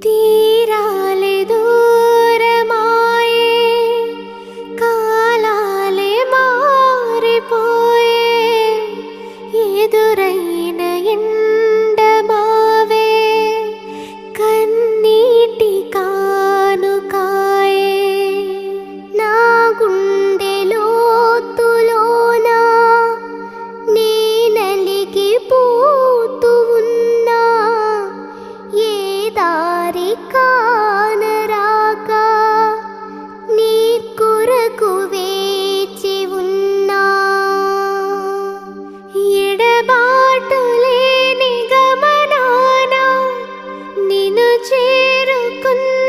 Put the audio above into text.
తీరాలే దూరమాయే, కాలాలే మారిపోయే, ఎదురైన ఎండమావే కన్నీటి కానుకాయే. నా గుండె లోతులోన నీ నలిగిపోతూ ఉన్నా, ఏ దారి కానరాక నీ కొరకు వేచి ఉన్నా. ఎడబాటు లేని గమనాన నిన్ను చేరుకున్న